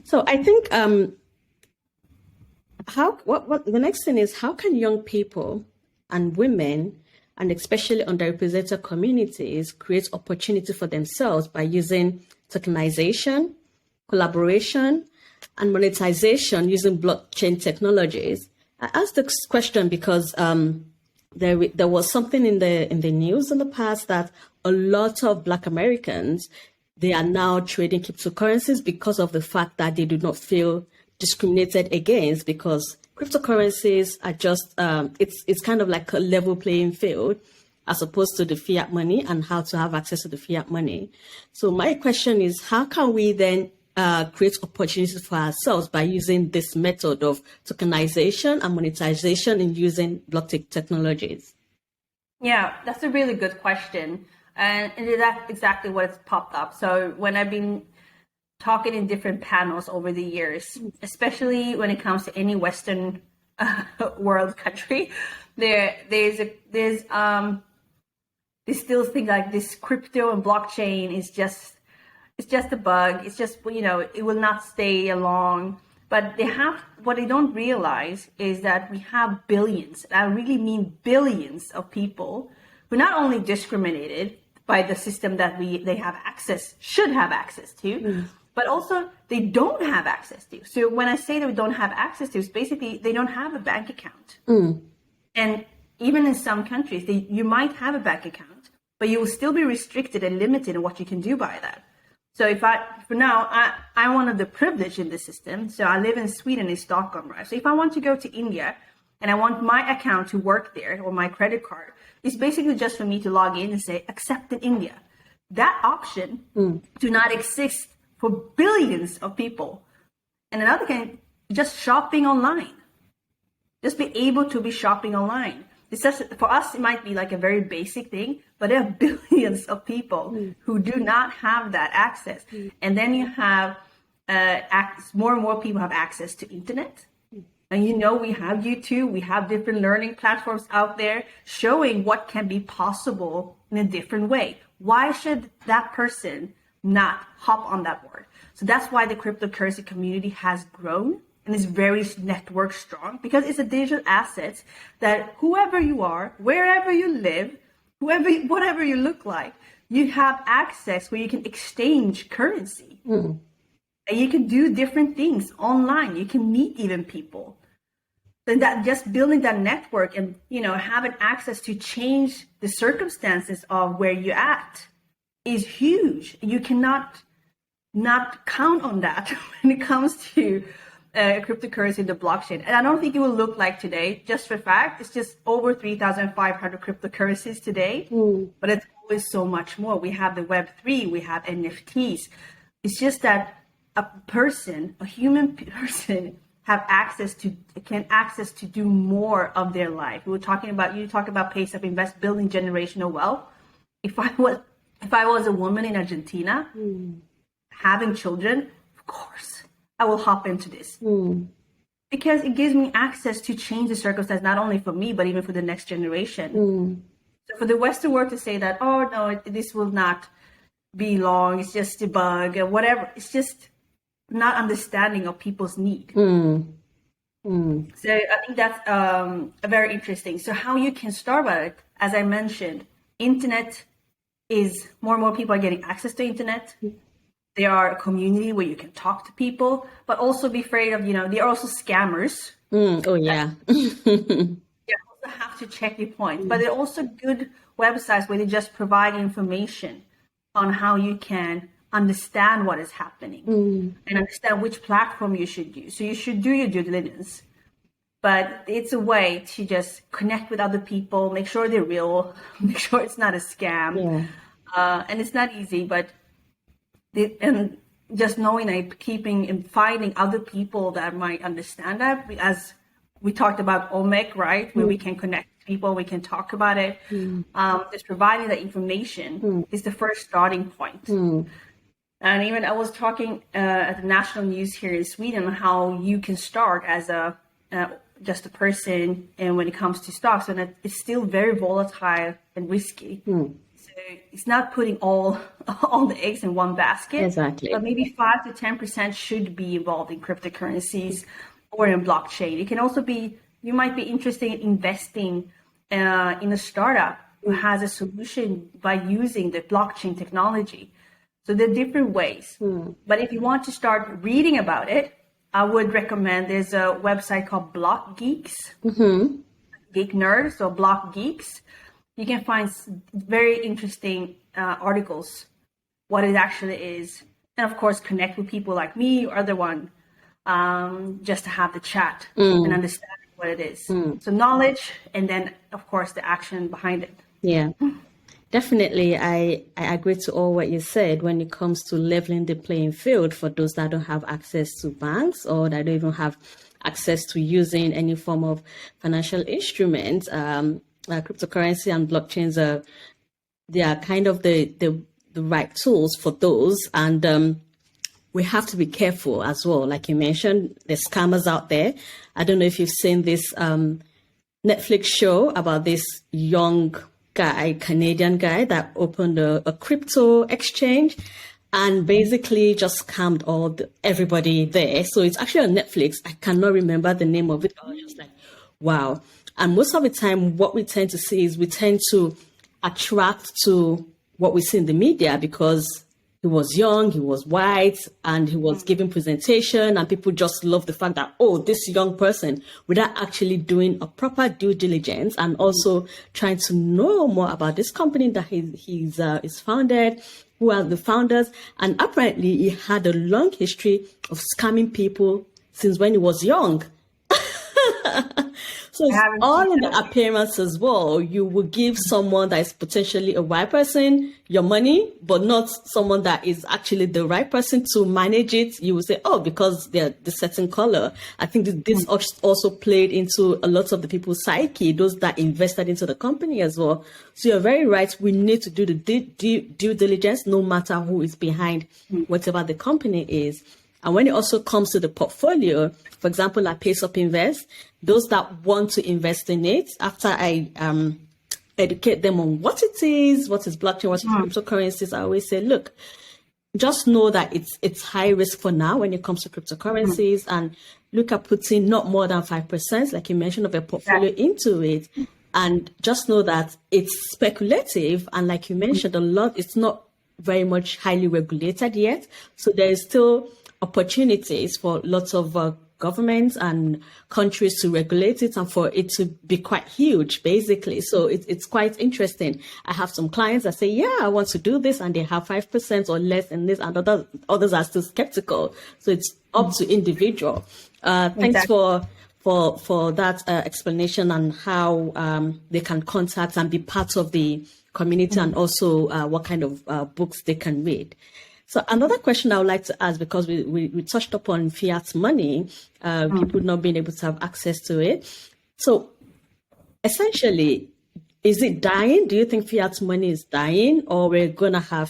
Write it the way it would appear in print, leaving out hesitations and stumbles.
So I think what the next thing is, how can young people and women, and especially underrepresented communities, create opportunity for themselves by using tokenization, collaboration, and monetization using blockchain technologies? I asked this question because there was something in the news in the past that a lot of Black Americans, they are now trading cryptocurrencies because of the fact that they do not feel discriminated against, because cryptocurrencies are just it's kind of like a level playing field as opposed to the fiat money and how to have access to the fiat money. So my question is, how can we then create opportunities for ourselves by using this method of tokenization and monetization in using blockchain technologies? Yeah, that's a really good question. And that's exactly what's popped up. So when I've been talking in different panels over the years, especially when it comes to any Western world country, there's still things like this crypto and blockchain is just, it's just a bug. It's just, it will not stay along. But what they don't realize is that we have billions, and I really mean billions of people who not only discriminated by the system that should have access to, but also they don't have access to. So when I say that we don't have access to, it's basically they don't have a bank account. And even in some countries, you might have a bank account, but you will still be restricted and limited in what you can do by that. So I'm one of the privileged in the system. So I live in Sweden, in Stockholm, right? So if I want to go to India and I want my account to work there, or my credit card, it's basically just for me to log in and say, accept in India. That option do not exist for billions of people. And another thing, just shopping online. Just be able to be shopping online. It's just, for us, it might be like a very basic thing, but there are billions of people who do not have that access. And then you have more and more people have access to internet. And we have YouTube, we have different learning platforms out there showing what can be possible in a different way. Why should that person not hop on that board? So that's why the cryptocurrency community has grown and is very network strong, because it's a digital asset that whoever you are, wherever you live, whatever you look like, you have access where you can exchange currency. And you can do different things online. You can meet even people. And that just building that network and, having access to change the circumstances of where you're at is huge. You cannot not count on that when it comes to cryptocurrency, the blockchain. And I don't think it will look like today, just for fact. It's just over 3,500 cryptocurrencies today, but it's always so much more. We have the Web3, we have NFTs. It's just that a human person, can access to do more of their life. You talk about PaceUP Invest, building generational wealth. If I was a woman in Argentina, having children, of course, I will hop into this because it gives me access to change the circumstance, not only for me, but even for the next generation. So for the Western world to say that, oh no, this will not be long, it's just a bug or whatever, it's just not understanding of people's need. So I think that's very interesting. So how you can start with it, as I mentioned, internet is more and more people are getting access to internet. There are a community where you can talk to people, but also be afraid of, there are also scammers. Oh, yeah. You also have to check your points, but there are also good websites where they just provide information on how you can understand what is happening and understand which platform you should use. So you should do your due diligence, but it's a way to just connect with other people, make sure they're real, make sure it's not a scam. And it's not easy, but and just knowing that, keeping and finding other people that might understand that, as we talked about OMEC, right, where we can connect people, we can talk about it. Just providing that information is the first starting point. And even I was talking at the national news here in Sweden how you can start as just a person, and when it comes to stocks, and it's still very volatile and risky. So it's not putting all all the eggs in one basket. Exactly. But maybe 5 to 10% should be involved in cryptocurrencies or in blockchain. It can also be, you might be interested in investing in a startup who has a solution by using the blockchain technology. So there are different ways. But if you want to start reading about it, I would recommend, there's a website called Block Geeks, Geek Nerd, so Block Geeks. You can find very interesting articles, what it actually is. And of course, connect with people like me or other one, just to have the chat and understand what it is. So knowledge, and then of course the action behind it. Yeah, definitely. I agree to all what you said when it comes to leveling the playing field for those that don't have access to banks or that don't even have access to using any form of financial instruments. Cryptocurrency and blockchains they are kind of the right tools for those, and we have to be careful as well. Like you mentioned, there's scammers out there. I don't know if you've seen this Netflix show about this young guy, Canadian guy, that opened a crypto exchange and basically just scammed everybody there. So it's actually on Netflix. I cannot remember the name of it. I was just like, wow. And most of the time, what we tend to see is we tend to attract to what we see in the media because he was young, he was white, and he was giving presentation, and people just love the fact that, oh, this young person, without actually doing a proper due diligence and also trying to know more about this company that he's founded, who are the founders. And apparently he had a long history of scamming people since when he was young. So it's all in the appearance as well. You will give someone that is potentially a white person your money, but not someone that is actually the right person to manage it. You will say, oh, because they're the certain color. I think this also played into a lot of the people's psyche, those that invested into the company as well. So you're very right. We need to do the due diligence, no matter who is behind whatever the company is. And when it also comes to the portfolio, for example, at PaceUP Invest, those that want to invest in it, after I educate them on what it is blockchain, what is cryptocurrencies, I always say, look, just know that it's high risk for now when it comes to cryptocurrencies, and look at putting not more than 5%, like you mentioned, of a portfolio into it. And just know that it's speculative. And like you mentioned, it's not very much highly regulated yet. So there is still opportunities for lots of governments and countries to regulate it and for it to be quite huge, basically. So it's quite interesting. I have some clients that say, yeah, I want to do this, and they have 5% or less in this, and others are still skeptical. So it's up to individual. Thanks for that explanation on how they can contact and be part of the community, and also what kind of books they can read. So another question I would like to ask, because we touched upon fiat money, people not being able to have access to it. So essentially, is it dying? Do you think fiat money is dying, or we're going to have